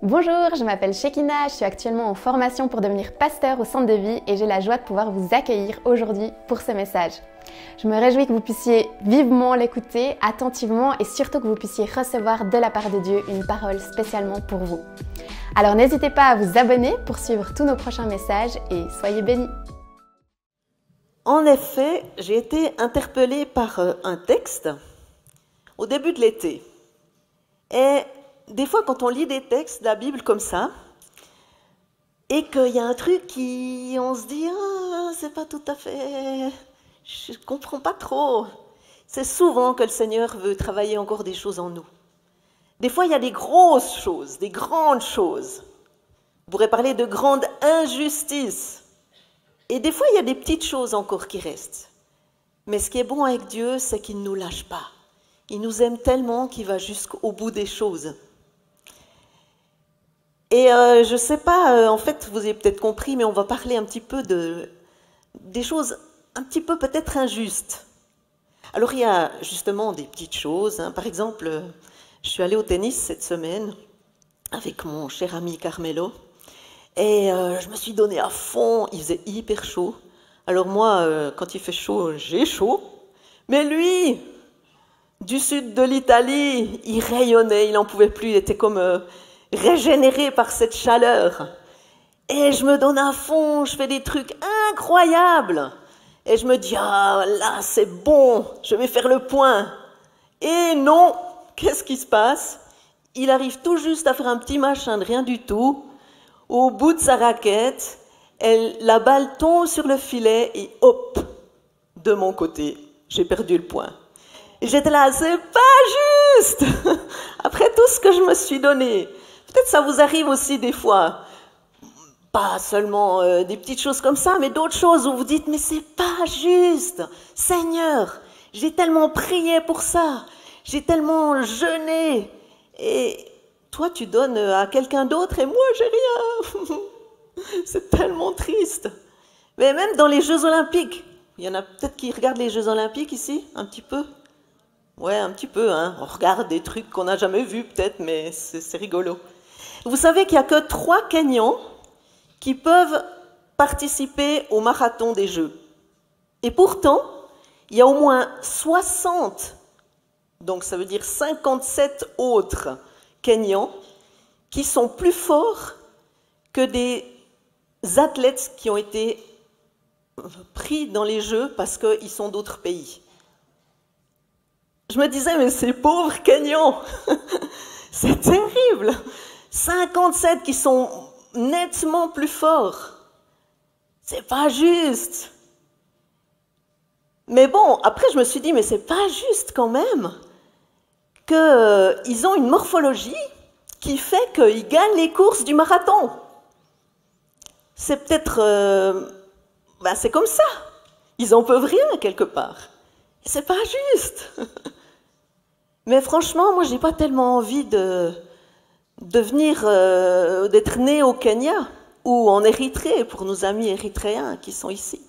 Bonjour, je m'appelle Shekina, je suis actuellement en formation pour devenir pasteur au centre de vie et j'ai la joie de pouvoir vous accueillir aujourd'hui pour ce message. Je me réjouis que vous puissiez vivement l'écouter, attentivement et surtout que vous puissiez recevoir de la part de Dieu une parole spécialement pour vous. Alors n'hésitez pas à vous abonner pour suivre tous nos prochains messages et soyez bénis. En effet, j'ai été interpellée par un texte au début de l'été. Et des fois, quand on lit des textes de la Bible comme ça, et qu'il y a un truc on se dit « Ah, c'est pas tout à fait... Je ne comprends pas trop ». C'est souvent que le Seigneur veut travailler encore des choses en nous. Des fois, il y a des grosses choses, des grandes choses. On pourrait parler de grandes injustices. Et des fois, il y a des petites choses encore qui restent. Mais ce qui est bon avec Dieu, c'est qu'il ne nous lâche pas. Il nous aime tellement qu'il va jusqu'au bout des choses. Et je ne sais pas, en fait, vous avez peut-être compris, mais on va parler un petit peu des choses un petit peu peut-être injustes. Alors, il y a justement des petites choses. Par exemple, je suis allée au tennis cette semaine avec mon cher ami Carmelo. Et je me suis donnée à fond, il faisait hyper chaud. Alors moi, quand il fait chaud, j'ai chaud. Mais lui, du sud de l'Italie, il rayonnait, il n'en pouvait plus, il était comme régénéré par cette chaleur. Et je me donne à fond, je fais des trucs incroyables. Et je me dis, ah là, c'est bon, je vais faire le point. Et non, qu'est-ce qui se passe? Il arrive tout juste à faire un petit machin de rien du tout. Au bout de sa raquette, la balle tombe sur le filet et hop, de mon côté, j'ai perdu le point. Et j'étais là, c'est pas juste. Après tout ce que je me suis donné. Peut-être ça vous arrive aussi des fois. Pas seulement des petites choses comme ça, mais d'autres choses où vous dites, mais c'est pas juste. Seigneur, j'ai tellement prié pour ça. J'ai tellement jeûné. Et toi, tu donnes à quelqu'un d'autre et moi, j'ai rien. C'est tellement triste. Mais même dans les Jeux Olympiques, il y en a peut-être qui regardent les Jeux Olympiques ici, un petit peu. Ouais, un petit peu, hein. On regarde des trucs qu'on n'a jamais vus peut-être, mais c'est rigolo. Vous savez qu'il n'y a que 3 Kenyans qui peuvent participer au marathon des Jeux. Et pourtant, il y a au moins 60, donc ça veut dire 57 autres Kenyans qui sont plus forts que des athlètes qui ont été pris dans les Jeux parce qu'ils sont d'autres pays. Je me disais, mais ces pauvres Kenyans, c'est terrible. 57 qui sont nettement plus forts. C'est pas juste. Mais bon, après je me suis dit, mais c'est pas juste quand même qu'ils ont une morphologie qui fait qu'ils gagnent les courses du marathon. C'est peut-être... c'est comme ça. Ils en peuvent rien quelque part. Et c'est pas juste. Mais franchement, moi, j'ai pas tellement envie d'être né au Kenya ou en Érythrée, pour nos amis érythréens qui sont ici,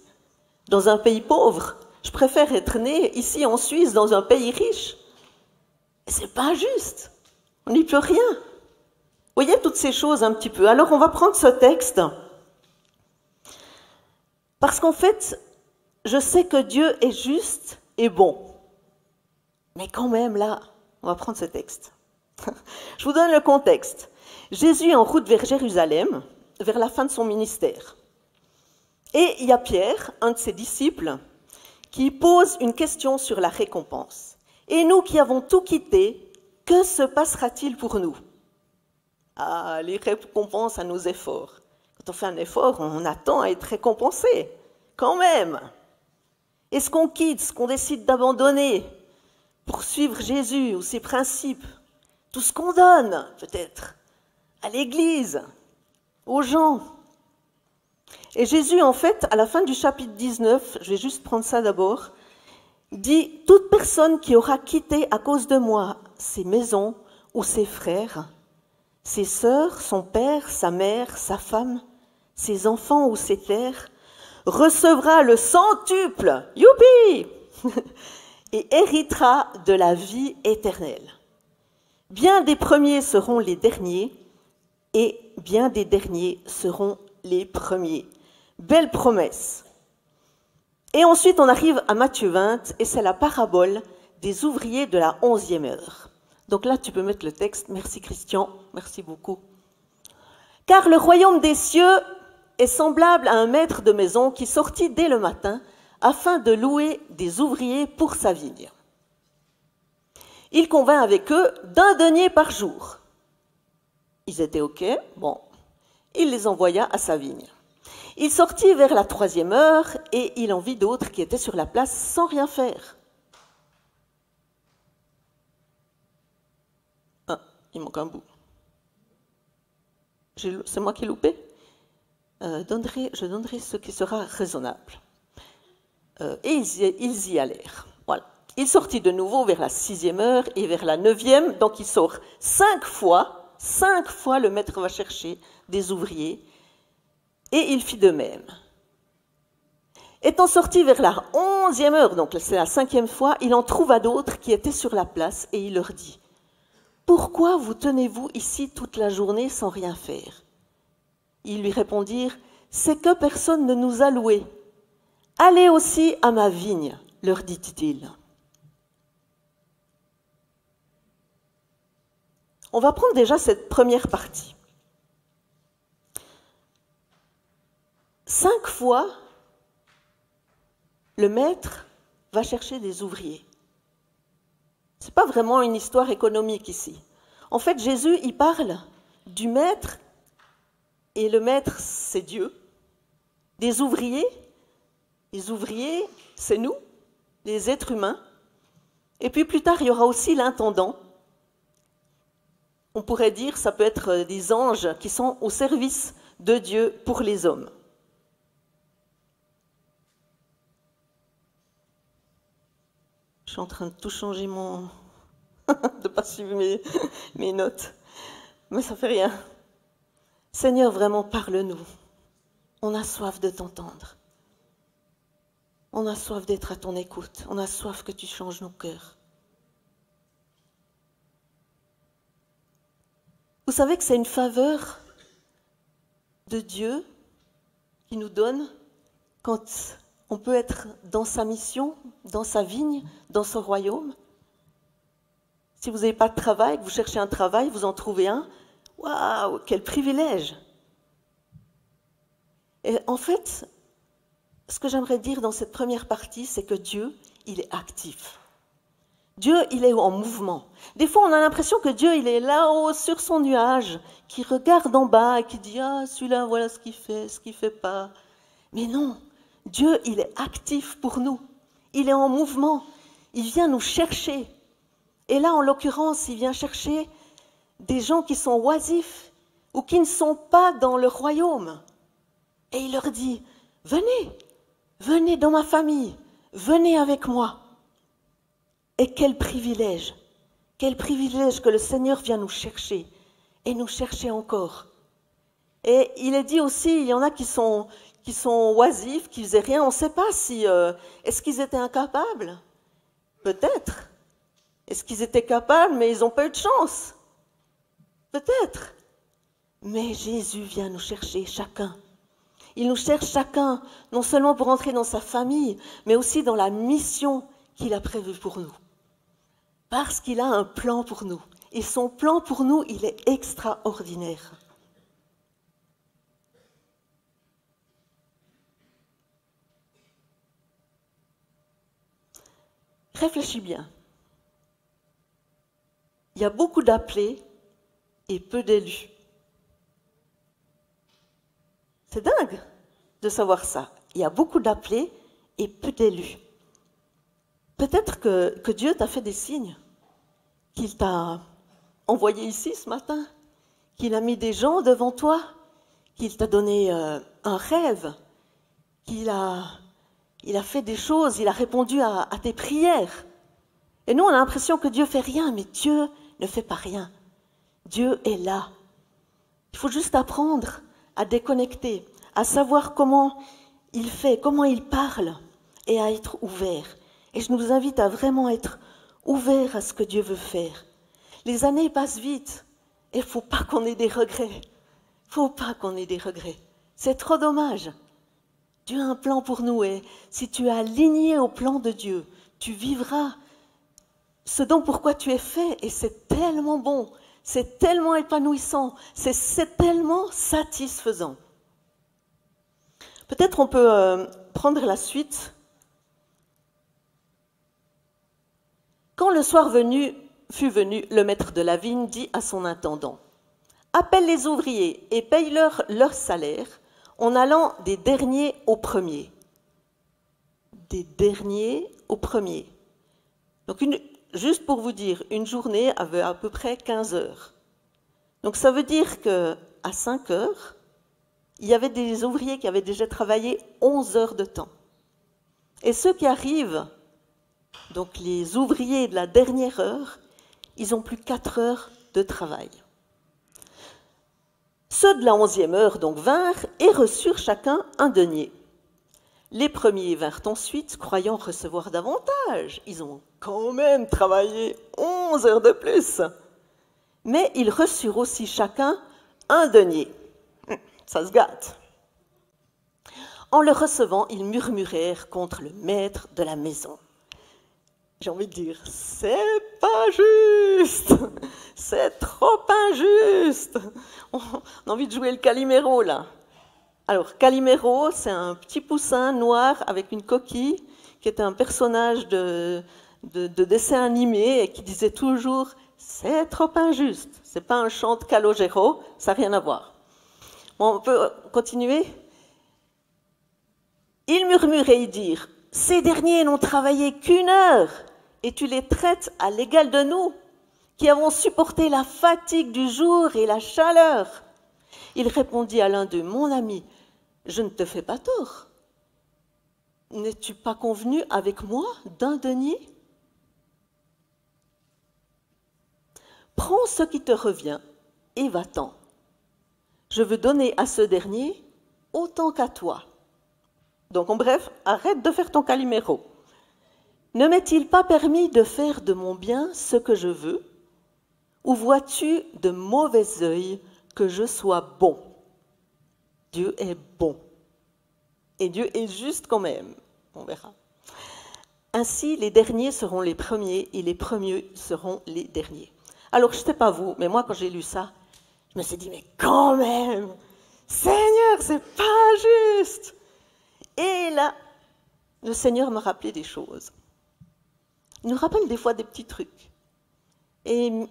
dans un pays pauvre. Je préfère être né ici en Suisse, dans un pays riche. Et c'est pas juste. On n'y peut rien. Vous voyez toutes ces choses un petit peu. Alors, on va prendre ce texte. Parce qu'en fait, je sais que Dieu est juste et bon. Mais quand même, là, on va prendre ce texte. Je vous donne le contexte. Jésus est en route vers Jérusalem, vers la fin de son ministère. Et il y a Pierre, un de ses disciples, qui pose une question sur la récompense. Et nous qui avons tout quitté, que se passera-t-il pour nous? Ah, les récompenses à nos efforts. Quand on fait un effort, on attend à être récompensé. Quand même. Et ce qu'on quitte, ce qu'on décide d'abandonner pour suivre Jésus ou ses principes, tout ce qu'on donne, peut-être, à l'Église, aux gens. Et Jésus, en fait, à la fin du chapitre 19, je vais juste prendre ça d'abord, dit « Toute personne qui aura quitté à cause de moi ses maisons ou ses frères, ses sœurs, son père, sa mère, sa femme, ses enfants ou ses terres, recevra le centuple, youpi, et héritera de la vie éternelle. Bien des premiers seront les derniers, et bien des derniers seront les premiers. Belle promesse. Et ensuite, on arrive à Matthieu 20, et c'est la parabole des ouvriers de la 11e heure. Donc là, tu peux mettre le texte. Merci Christian, merci beaucoup. Car le royaume des cieux est semblable à un maître de maison qui sortit dès le matin afin de louer des ouvriers pour sa vigne. Il convint avec eux d'un denier par jour. Ils étaient OK, bon, il les envoya à sa vigne. Il sortit vers la 3e heure et il en vit d'autres qui étaient sur la place sans rien faire. Ah, il manque un bout. C'est moi qui ai loupé. Je donnerai ce qui sera raisonnable. Et ils y allèrent. Voilà. Il sortit de nouveau vers la 6e heure et vers la 9e. Donc il sort 5 fois. 5 fois le maître va chercher des ouvriers. Et il fit de même. Étant sorti vers la 11e heure, donc c'est la 5e fois, il en trouva d'autres qui étaient sur la place et il leur dit « Pourquoi vous tenez-vous ici toute la journée sans rien faire ?» Ils lui répondirent « C'est que personne ne nous a loués. Allez aussi à ma vigne, leur dit-il. » On va prendre déjà cette première partie. 5 fois, le maître va chercher des ouvriers. Ce n'est pas vraiment une histoire économique ici. En fait, Jésus, il parle du maître, et le maître, c'est Dieu. Des ouvriers, les ouvriers, c'est nous, les êtres humains. Et puis plus tard, il y aura aussi l'intendant. On pourrait dire, ça peut être des anges qui sont au service de Dieu pour les hommes. Je suis en train de tout changer de ne pas suivre mes notes. Mais ça fait rien. Seigneur, vraiment, parle-nous. On a soif de t'entendre. On a soif d'être à ton écoute. On a soif que tu changes nos cœurs. Vous savez que c'est une faveur de Dieu qui nous donne quand on peut être dans sa mission, dans sa vigne, dans son royaume. Si vous n'avez pas de travail, que vous cherchez un travail, vous en trouvez un, waouh, quel privilège! Et en fait, ce que j'aimerais dire dans cette première partie, c'est que Dieu, il est actif. Dieu, il est en mouvement. Des fois, on a l'impression que Dieu, il est là-haut sur son nuage, qui regarde en bas et qui dit « Ah, celui-là, voilà ce qu'il fait pas. » Mais non, Dieu, il est actif pour nous. Il est en mouvement. Il vient nous chercher. Et là, en l'occurrence, il vient chercher des gens qui sont oisifs ou qui ne sont pas dans le royaume. Et il leur dit « Venez, venez dans ma famille, venez avec moi. » Et quel privilège que le Seigneur vient nous chercher et nous chercher encore. Et il est dit aussi, il y en a qui sont oisifs, qui ne faisaient rien. On ne sait pas si, est-ce qu'ils étaient incapables? Peut-être. Est-ce qu'ils étaient capables, mais ils n'ont pas eu de chance? Peut-être. Mais Jésus vient nous chercher chacun. Il nous cherche chacun, non seulement pour entrer dans sa famille, mais aussi dans la mission qu'il a prévue pour nous. Parce qu'il a un plan pour nous. Et son plan pour nous, il est extraordinaire. Réfléchis bien. Il y a beaucoup d'appelés et peu d'élus. C'est dingue de savoir ça. Il y a beaucoup d'appelés et peu d'élus. Peut-être que Dieu t'a fait des signes, qu'il t'a envoyé ici ce matin, qu'il a mis des gens devant toi, qu'il t'a donné un rêve, qu'il a fait des choses, il a répondu à tes prières. Et nous, on a l'impression que Dieu fait rien, mais Dieu ne fait pas rien. Dieu est là. Il faut juste apprendre à déconnecter, à savoir comment il fait, comment il parle, et à être ouvert. Et je nous invite à vraiment être ouverts à ce que Dieu veut faire. Les années passent vite et il ne faut pas qu'on ait des regrets. Faut pas qu'on ait des regrets. C'est trop dommage. Dieu a un plan pour nous et si tu es aligné au plan de Dieu, tu vivras ce dont pourquoi tu es fait et c'est tellement bon, c'est tellement épanouissant, c'est tellement satisfaisant. Peut-être on peut prendre la suite. Quand le soir fut venu, le maître de la vigne dit à son intendant, « Appelle les ouvriers et paye-leur leur salaire en allant des derniers aux premiers. » Des derniers aux premiers. Donc, juste pour vous dire, une journée avait à peu près 15 heures. Donc, ça veut dire qu'à 5 heures, il y avait des ouvriers qui avaient déjà travaillé 11 heures de temps. Et ceux qui arrivent, donc les ouvriers de la dernière heure, ils ont plus 4 heures de travail. Ceux de la 11e heure donc vinrent et reçurent chacun un denier. Les premiers vinrent ensuite, croyant recevoir davantage. Ils ont quand même travaillé 11 heures de plus. Mais ils reçurent aussi chacun un denier. Ça se gâte. En le recevant, ils murmurèrent contre le maître de la maison. J'ai envie de dire, c'est pas juste, c'est trop injuste. On a envie de jouer le Calimero là. Alors, Calimero, c'est un petit poussin noir avec une coquille qui était un personnage de dessin animé et qui disait toujours « c'est trop injuste ». C'est pas un chant de Calogero, ça n'a rien à voir. Bon, on peut continuer. Ils murmuraient et dirent « ces derniers n'ont travaillé qu'1 heure et tu les traites à l'égal de nous, qui avons supporté la fatigue du jour et la chaleur. » Il répondit à l'un d'eux « Mon ami, je ne te fais pas tort. N'es-tu pas convenu avec moi d'un denier? Prends ce qui te revient et va-t'en. Je veux donner à ce dernier autant qu'à toi. » Donc, en bref, arrête de faire ton Calimero. Ne m'est-il pas permis de faire de mon bien ce que je veux? Ou vois-tu de mauvais œil que je sois bon? Dieu est bon. Et Dieu est juste quand même. On verra. Ainsi, les derniers seront les premiers et les premiers seront les derniers. Alors, je ne sais pas vous, mais moi, quand j'ai lu ça, je me suis dit, mais quand même, Seigneur, c'est pas juste. Et là, le Seigneur me rappelait des choses. Il nous rappelle des fois des petits trucs. Et je ne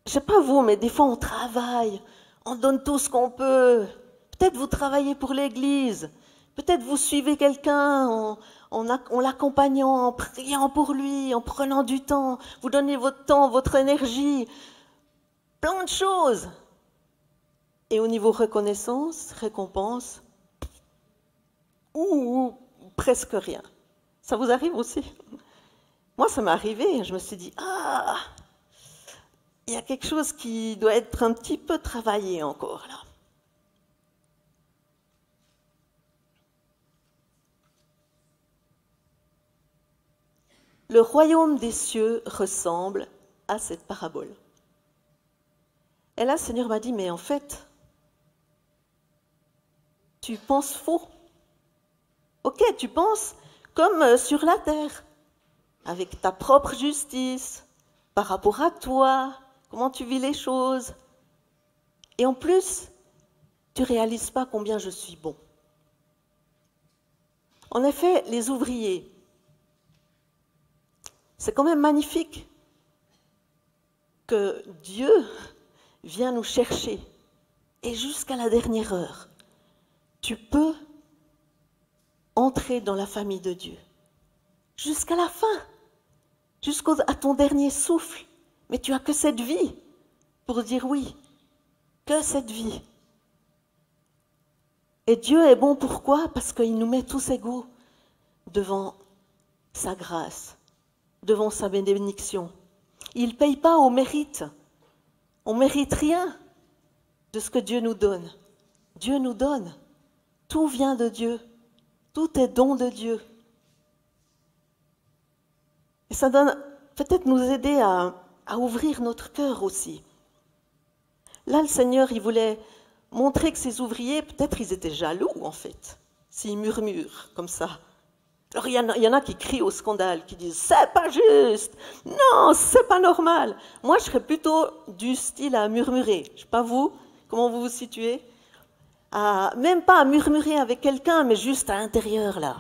sais pas vous, mais des fois on travaille, on donne tout ce qu'on peut. Peut-être vous travaillez pour l'Église, peut-être vous suivez quelqu'un en l'accompagnant, en priant pour lui, en prenant du temps, vous donnez votre temps, votre énergie, plein de choses. Et au niveau reconnaissance, récompense, ou presque rien. Ça vous arrive aussi? Moi, ça m'est arrivé. Je me suis dit, il y a quelque chose qui doit être un petit peu travaillé encore là. Le royaume des cieux ressemble à cette parabole. Et là, le Seigneur m'a dit, mais en fait, tu penses faux. Ok, tu penses comme sur la terre, avec ta propre justice, par rapport à toi, comment tu vis les choses. Et en plus, tu ne réalises pas combien je suis bon. En effet, les ouvriers, c'est quand même magnifique que Dieu vient nous chercher. Et jusqu'à la dernière heure, tu peux entrer dans la famille de Dieu. Jusqu'à la fin, jusqu'à ton dernier souffle. Mais tu as que cette vie pour dire oui, que cette vie. Et Dieu est bon, pourquoi? Parce qu'il nous met tous égaux devant sa grâce, devant sa bénédiction. Il ne paye pas au mérite. On ne mérite rien de ce que Dieu nous donne. Dieu nous donne. Tout vient de Dieu. Tout est don de Dieu. Et ça donne peut-être nous aider à ouvrir notre cœur aussi. Là, le Seigneur, il voulait montrer que ces ouvriers, peut-être ils étaient jaloux en fait, s'ils murmurent comme ça. Alors il y en a qui crient au scandale, qui disent « c'est pas juste, non, c'est pas normal ». Moi je serais plutôt du style à murmurer, je ne sais pas vous, comment vous vous situez, même pas à murmurer avec quelqu'un, mais juste à l'intérieur là,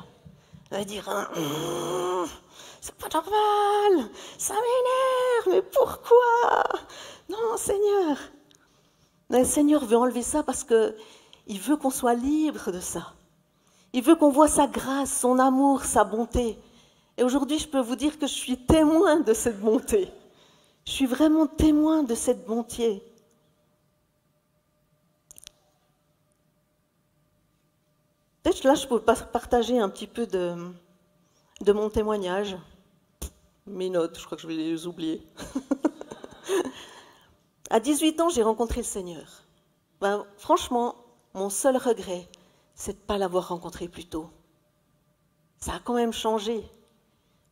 à dire « c'est pas normal, ça m'énerve, mais pourquoi? Non Seigneur ». Le Seigneur veut enlever ça parce qu'il veut qu'on soit libre de ça. Il veut qu'on voit sa grâce, son amour, sa bonté. Et aujourd'hui, je peux vous dire que je suis témoin de cette bonté. Je suis vraiment témoin de cette bonté. Peut-être là, je peux partager un petit peu de mon témoignage. Mes notes, je crois que je vais les oublier. À 18 ans, j'ai rencontré le Seigneur. Franchement, mon seul regret, c'est de ne pas l'avoir rencontré plus tôt. Ça a quand même changé.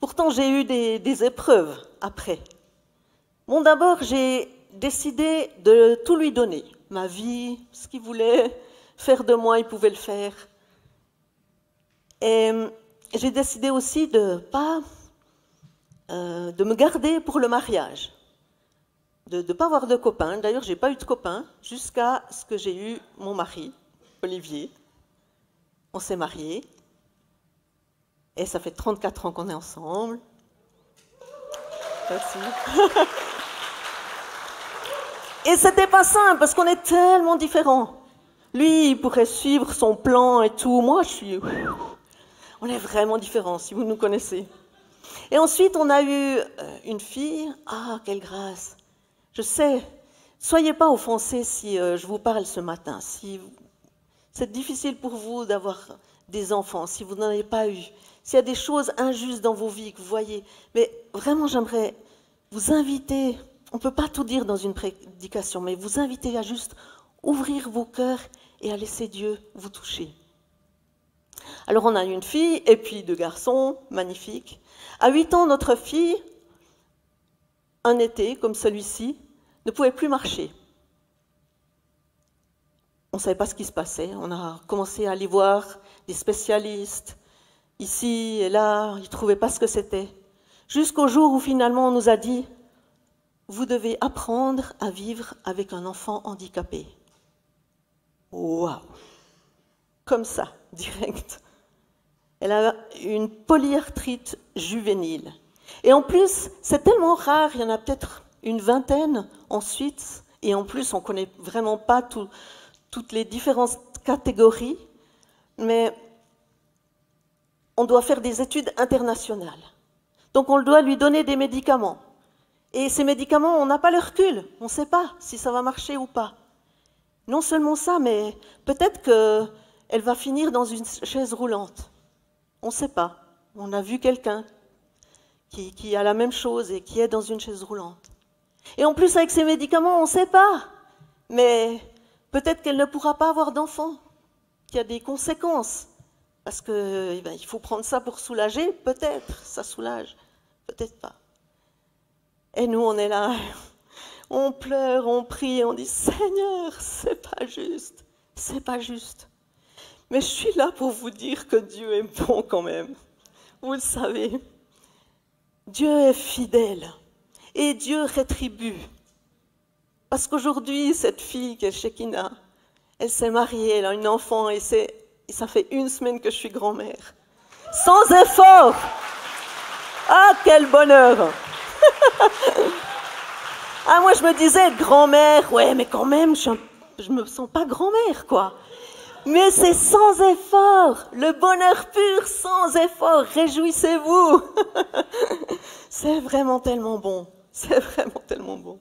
Pourtant, j'ai eu des épreuves après. Bon, d'abord, j'ai décidé de tout lui donner. Ma vie, ce qu'il voulait faire de moi, il pouvait le faire. Et j'ai décidé aussi de me garder pour le mariage. De ne pas avoir de copains. D'ailleurs, je n'ai pas eu de copains jusqu'à ce que j'ai eu mon mari, Olivier. On s'est mariés. Et ça fait 34 ans qu'on est ensemble. Merci. Et c'était pas simple parce qu'on est tellement différents. Lui, il pourrait suivre son plan et tout. Moi, on est vraiment différents, si vous nous connaissez. Et ensuite, on a eu une fille. Ah, quelle grâce! Je sais, soyez pas offensés si je vous parle ce matin. Si c'est difficile pour vous d'avoir des enfants, si vous n'en avez pas eu, s'il y a des choses injustes dans vos vies que vous voyez. Mais vraiment, j'aimerais vous inviter, on ne peut pas tout dire dans une prédication, mais vous inviter à juste ouvrir vos cœurs et à laisser Dieu vous toucher. Alors, on a une fille et puis 2 garçons, magnifiques. À 8 ans, notre fille, un été comme celui-ci, ne pouvait plus marcher. On ne savait pas ce qui se passait. On a commencé à aller voir des spécialistes, ici et là. Ils ne trouvaient pas ce que c'était. Jusqu'au jour où finalement on nous a dit « Vous devez apprendre à vivre avec un enfant handicapé. » Waouh! Comme ça, direct. Elle a une polyarthrite juvénile. Et en plus, c'est tellement rare, il y en a peut-être une vingtaine en Suisse, et en plus, on ne connaît vraiment pas toutes les différentes catégories, mais on doit faire des études internationales. Donc, on doit lui donner des médicaments. Et ces médicaments, on n'a pas le recul. On ne sait pas si ça va marcher ou pas. Non seulement ça, mais peut-être qu'elle va finir dans une chaise roulante. On ne sait pas. On a vu quelqu'un qui a la même chose et qui est dans une chaise roulante. Et en plus, avec ces médicaments, on ne sait pas. Mais peut-être qu'elle ne pourra pas avoir d'enfant, qu'il y a des conséquences. Parce qu'il faut prendre ça pour soulager, peut-être, ça soulage, peut-être pas. Et nous, on est là, on pleure, on prie, on dit « Seigneur, c'est pas juste, c'est pas juste. » Mais je suis là pour vous dire que Dieu est bon quand même. Vous le savez. Dieu est fidèle et Dieu rétribue. Parce qu'aujourd'hui, cette fille qui est Shekinah, elle s'est mariée, elle a un enfant et ça fait 1 semaine que je suis grand-mère. Sans effort! Ah, quel bonheur! Ah, moi je me disais, grand-mère, ouais, mais quand même, je me sens pas grand-mère, quoi. Mais c'est sans effort, le bonheur pur, sans effort, réjouissez-vous. C'est vraiment tellement bon, c'est vraiment tellement bon.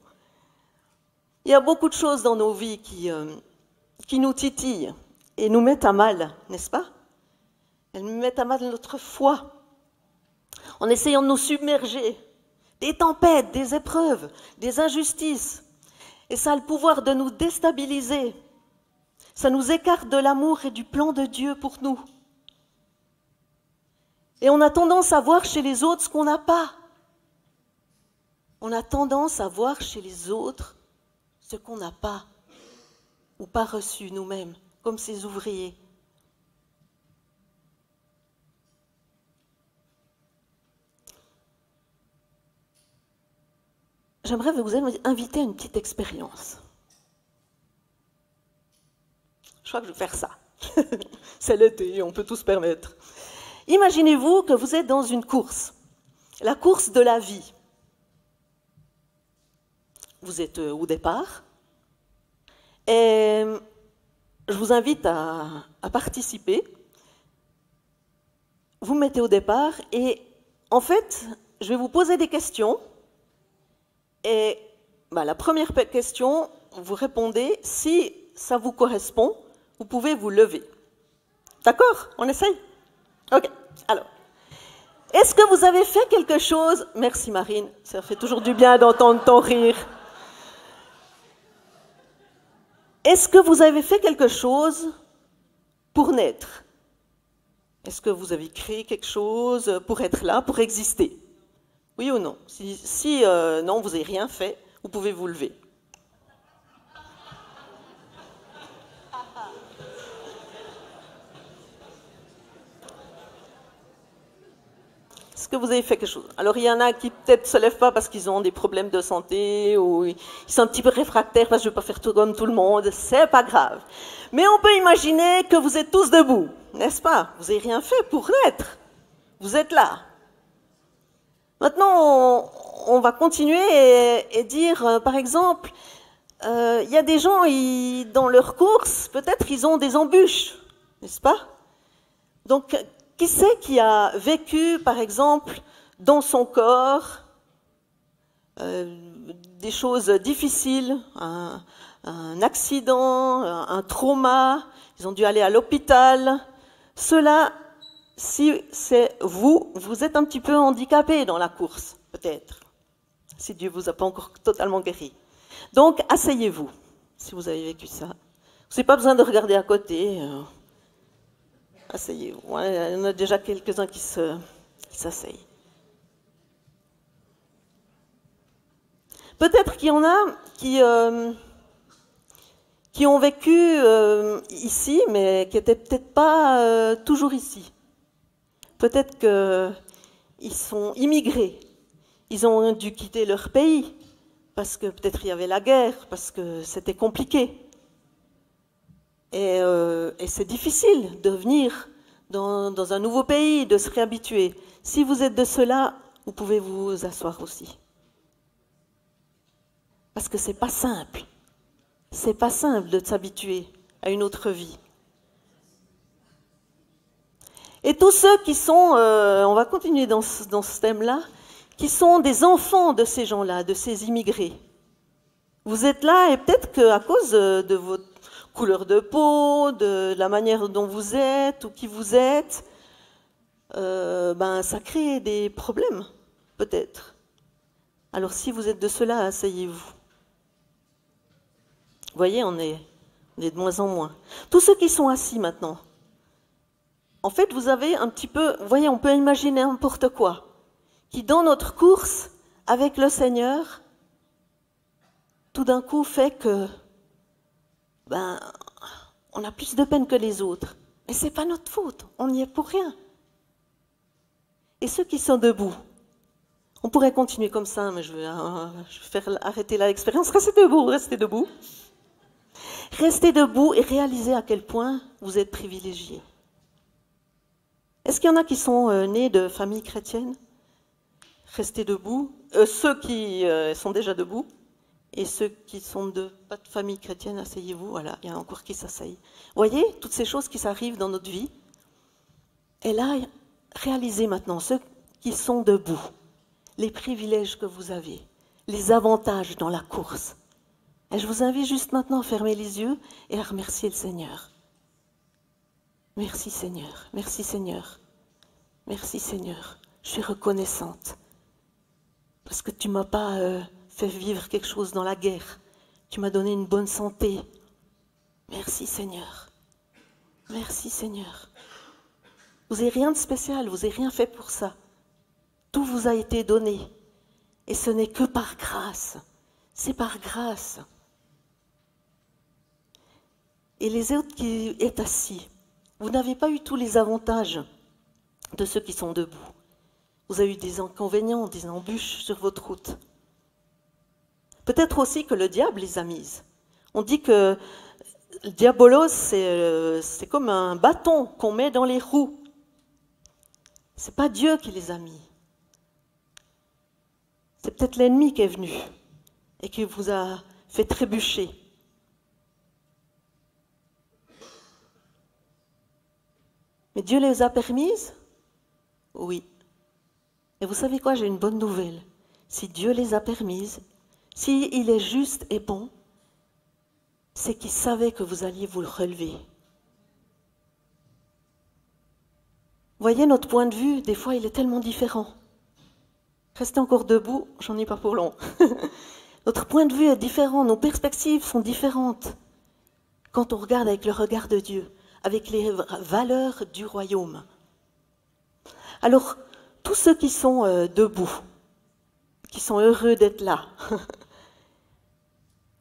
Il y a beaucoup de choses dans nos vies qui nous titillent et nous mettent à mal, n'est-ce pas? Elles nous mettent à mal notre foi, en essayant de nous submerger. Des tempêtes, des épreuves, des injustices. Et ça a le pouvoir de nous déstabiliser. Ça nous écarte de l'amour et du plan de Dieu pour nous. Et on a tendance à voir chez les autres ce qu'on n'a pas. On a tendance à voir chez les autres ce qu'on n'a pas. ou pas reçu nous-mêmes, comme ces ouvriers. J'aimerais vous inviter à une petite expérience. Je crois que je vais faire ça. C'est l'été, on peut tout se permettre. Imaginez-vous que vous êtes dans une course, la course de la vie. Vous êtes au départ et je vous invite à participer. Vous mettez au départ et en fait, je vais vous poser des questions. Et la première question, vous répondez, si ça vous correspond, vous pouvez vous lever. D'accord? On essaye? Ok. Alors, est-ce que vous avez fait quelque chose? Merci Marine, ça fait toujours du bien d'entendre ton rire. Est-ce que vous avez fait quelque chose pour naître? Est-ce que vous avez créé quelque chose pour être là, pour exister? Oui ou non? Si non, vous n'avez rien fait, vous pouvez vous lever. Est-ce que vous avez fait quelque chose? Alors, il y en a qui peut-être ne se lèvent pas parce qu'ils ont des problèmes de santé ou ils sont un petit peu réfractaires parce que je ne vais pas faire tout comme tout le monde. C'est pas grave. Mais on peut imaginer que vous êtes tous debout, n'est-ce pas? Vous n'avez rien fait pour naître. Vous êtes là. Maintenant, on va continuer et dire, par exemple, il y a des gens, dans leur course, peut-être ils ont des embûches, n'est-ce pas? Donc, qui c'est qui a vécu, par exemple, dans son corps, des choses difficiles, un accident, un trauma, ils ont dû aller à l'hôpital. Cela, si c'est vous, vous êtes un petit peu handicapé dans la course, peut-être, si Dieu ne vous a pas encore totalement guéri. Donc, asseyez-vous, si vous avez vécu ça. Vous n'avez pas besoin de regarder à côté. Asseyez-vous. Il y en a déjà quelques-uns qui s'asseyent. Peut-être qu'il y en a qui ont vécu ici, mais qui n'étaient peut-être pas toujours ici. Peut-être qu'ils sont immigrés. Ils ont dû quitter leur pays parce que peut-être il y avait la guerre, parce que c'était compliqué. Et c'est difficile de venir dans un nouveau pays, de se réhabituer. Si vous êtes de ceux-là, vous pouvez vous asseoir aussi. Parce que c'est pas simple. C'est pas simple de s'habituer à une autre vie. Et tous ceux qui sont, on va continuer dans ce thème-là, qui sont des enfants de ces gens-là, de ces immigrés. Vous êtes là et peut-être qu'à cause de votre couleur de peau, de la manière dont vous êtes ou qui vous êtes, ça crée des problèmes, peut-être. Alors si vous êtes de cela, asseyez-vous. Vous voyez, on est de moins en moins. Tous ceux qui sont assis maintenant, en fait, vous avez un petit peu, vous voyez, on peut imaginer n'importe quoi, qui dans notre course avec le Seigneur, tout d'un coup fait que, on a plus de peine que les autres. Mais ce n'est pas notre faute, on n'y est pour rien. Et ceux qui sont debout, on pourrait continuer comme ça, mais je vais faire arrêter l'expérience. Restez debout, restez debout. Restez debout et réalisez à quel point vous êtes privilégiés. Est-ce qu'il y en a qui sont nés de familles chrétiennes? Restez debout. Ceux qui sont déjà debout et ceux qui sont pas de famille chrétienne, asseyez-vous. Voilà, il y en a encore qui s'asseyent. Voyez, toutes ces choses qui s'arrivent dans notre vie. Et là, réalisez maintenant, ceux qui sont debout, les privilèges que vous avez, les avantages dans la course. Et je vous invite juste maintenant à fermer les yeux et à remercier le Seigneur. Merci Seigneur, merci Seigneur, merci Seigneur. Je suis reconnaissante parce que tu ne m'as pas fait vivre quelque chose dans la guerre. Tu m'as donné une bonne santé. Merci Seigneur, merci Seigneur. Vous n'avez rien de spécial, vous n'avez rien fait pour ça. Tout vous a été donné et ce n'est que par grâce. C'est par grâce. et les autres qui est assis. Vous n'avez pas eu tous les avantages de ceux qui sont debout. Vous avez eu des inconvénients, des embûches sur votre route. Peut-être aussi que le diable les a mises. On dit que le diabolos, c'est comme un bâton qu'on met dans les roues. Ce n'est pas Dieu qui les a mis. C'est peut-être l'ennemi qui est venu et qui vous a fait trébucher. Mais Dieu les a permises? Oui. Et vous savez quoi, j'ai une bonne nouvelle. Si Dieu les a permises, s'il est juste et bon, c'est qu'il savait que vous alliez vous relever. Voyez, notre point de vue, des fois, il est tellement différent. Restez encore debout, j'en ai pas pour long. Notre point de vue est différent, nos perspectives sont différentes quand on regarde avec le regard de Dieu, avec les valeurs du royaume. Alors, tous ceux qui sont debout, qui sont heureux d'être là,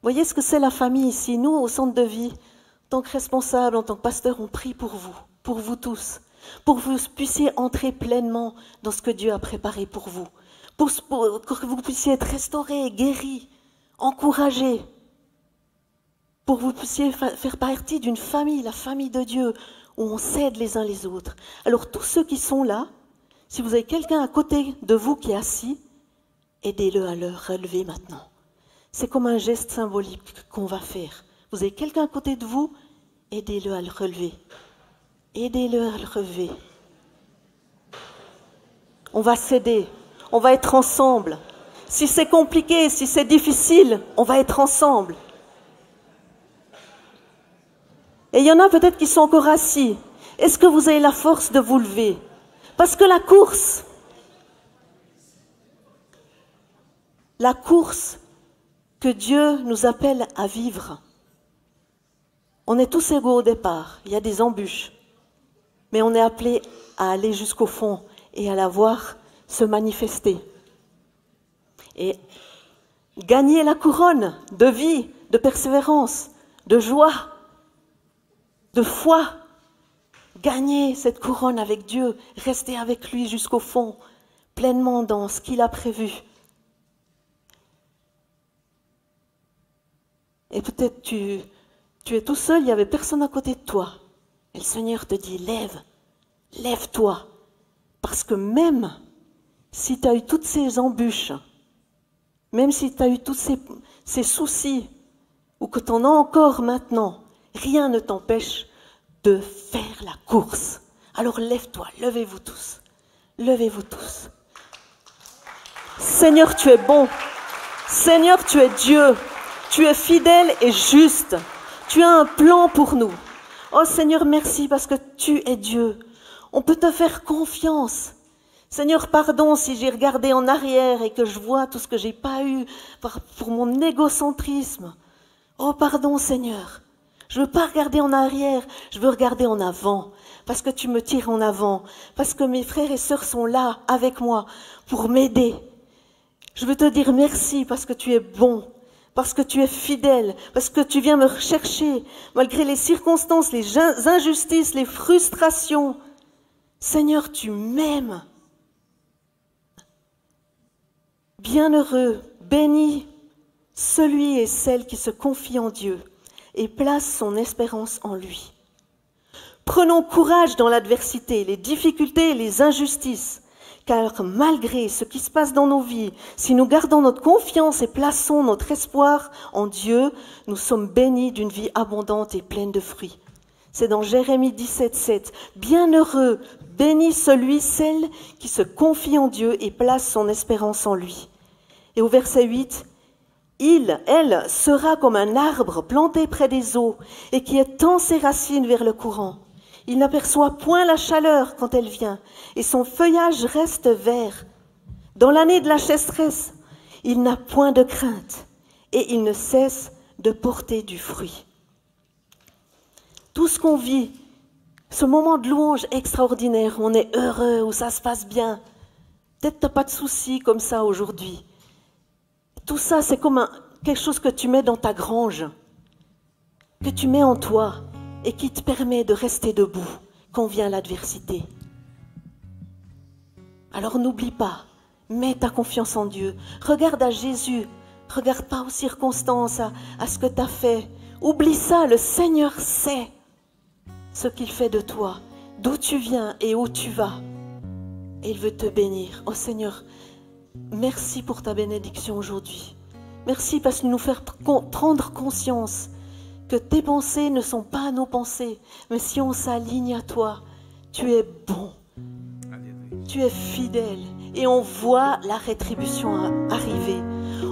voyez ce que c'est la famille ici. Nous, au centre de vie, en tant que responsables, en tant que pasteurs, on prie pour vous tous, pour que vous puissiez entrer pleinement dans ce que Dieu a préparé pour vous, pour que vous puissiez être restaurés, guéris, encouragés, pour que vous puissiez faire partie d'une famille, la famille de Dieu, où on s'aide les uns les autres. Alors tous ceux qui sont là, si vous avez quelqu'un à côté de vous qui est assis, aidez-le à le relever maintenant. C'est comme un geste symbolique qu'on va faire. Vous avez quelqu'un à côté de vous, aidez-le à le relever. Aidez-le à le relever. On va s'aider, on va être ensemble. Si c'est compliqué, si c'est difficile, on va être ensemble. Et il y en a peut-être qui sont encore assis. Est-ce que vous avez la force de vous lever? Parce que la course que Dieu nous appelle à vivre, on est tous égaux au départ, il y a des embûches, mais on est appelé à aller jusqu'au fond et à la voir se manifester. Et gagner la couronne de vie, de persévérance, de joie, de foi, gagner cette couronne avec Dieu, rester avec lui jusqu'au fond, pleinement dans ce qu'il a prévu. Et peut-être tu es tout seul, il n'y avait personne à côté de toi. Et le Seigneur te dit, lève-toi. Parce que même si tu as eu toutes ces embûches, même si tu as eu tous ces soucis, ou que tu en as encore maintenant, rien ne t'empêche de faire la course. Alors lève-toi, levez-vous tous. Levez-vous tous. Seigneur, tu es bon. Seigneur, tu es Dieu. Tu es fidèle et juste. Tu as un plan pour nous. Oh Seigneur, merci parce que tu es Dieu. On peut te faire confiance. Seigneur, pardon si j'ai regardé en arrière et que je vois tout ce que j'ai pas eu pour mon égocentrisme. Oh, pardon Seigneur. Je veux pas regarder en arrière, je veux regarder en avant. Parce que tu me tires en avant. Parce que mes frères et sœurs sont là avec moi pour m'aider. Je veux te dire merci parce que tu es bon. Parce que tu es fidèle, parce que tu viens me rechercher, malgré les circonstances, les injustices, les frustrations. Seigneur, tu m'aimes. Bienheureux, béni, celui et celle qui se confie en Dieu et place son espérance en lui. Prenons courage dans l'adversité, les difficultés et les injustices. Car malgré ce qui se passe dans nos vies, si nous gardons notre confiance et plaçons notre espoir en Dieu, nous sommes bénis d'une vie abondante et pleine de fruits. C'est dans Jérémie 17:7. Bienheureux, béni celui, celle qui se confie en Dieu et place son espérance en lui. Et au verset 8, elle sera comme un arbre planté près des eaux et qui étend ses racines vers le courant. Il n'aperçoit point la chaleur quand elle vient, et son feuillage reste vert. Dans l'année de la sécheresse, il n'a point de crainte, et il ne cesse de porter du fruit. Tout ce qu'on vit, ce moment de louange extraordinaire, où on est heureux, où ça se passe bien, peut-être tu n'as pas de soucis comme ça aujourd'hui. Tout ça, c'est comme quelque chose que tu mets dans ta grange, que tu mets en toi. et qui te permet de rester debout quand vient l'adversité. Alors n'oublie pas, mets ta confiance en Dieu. Regarde à Jésus, regarde pas aux circonstances, à ce que tu as fait. Oublie ça, le Seigneur sait ce qu'il fait de toi, d'où tu viens et où tu vas. Et il veut te bénir. Oh Seigneur, merci pour ta bénédiction aujourd'hui. Merci parce que nous faire prendre conscience que tes pensées ne sont pas nos pensées, mais si on s'aligne à toi, tu es bon, tu es fidèle et on voit la rétribution arriver.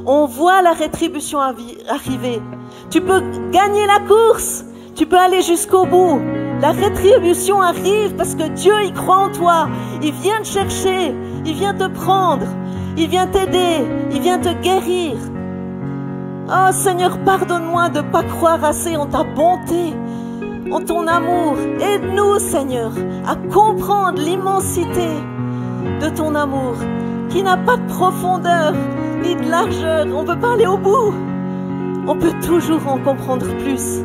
On voit la rétribution arriver. Tu peux gagner la course, tu peux aller jusqu'au bout. La rétribution arrive parce que Dieu y croit en toi. Il vient te chercher, il vient te prendre, il vient t'aider, il vient te guérir. Oh Seigneur, pardonne-moi de ne pas croire assez en ta bonté, en ton amour. Aide-nous Seigneur à comprendre l'immensité de ton amour qui n'a pas de profondeur ni de largeur. On ne peut pas aller au bout. On peut toujours en comprendre plus.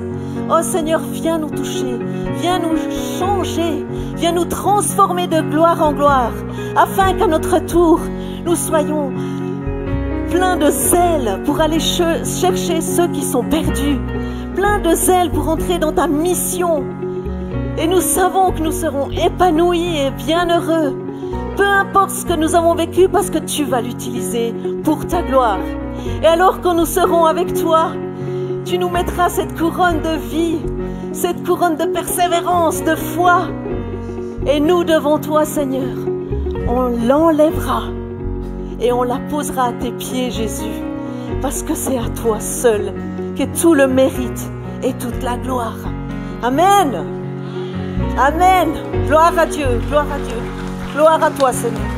Oh Seigneur, viens nous toucher, viens nous changer, viens nous transformer de gloire en gloire, afin qu'à notre tour, nous soyons plein de zèle pour aller chercher ceux qui sont perdus, plein de zèle pour entrer dans ta mission. Et nous savons que nous serons épanouis et bienheureux, peu importe ce que nous avons vécu, parce que tu vas l'utiliser pour ta gloire. Et alors que nous serons avec toi, tu nous mettras cette couronne de vie, cette couronne de persévérance, de foi. Et nous, devant toi, Seigneur, on l'enlèvera et on la posera à tes pieds, Jésus, parce que c'est à toi seul qu'est tout le mérite et toute la gloire. Amen. Amen. Gloire à Dieu, gloire à Dieu. Gloire à toi, Seigneur.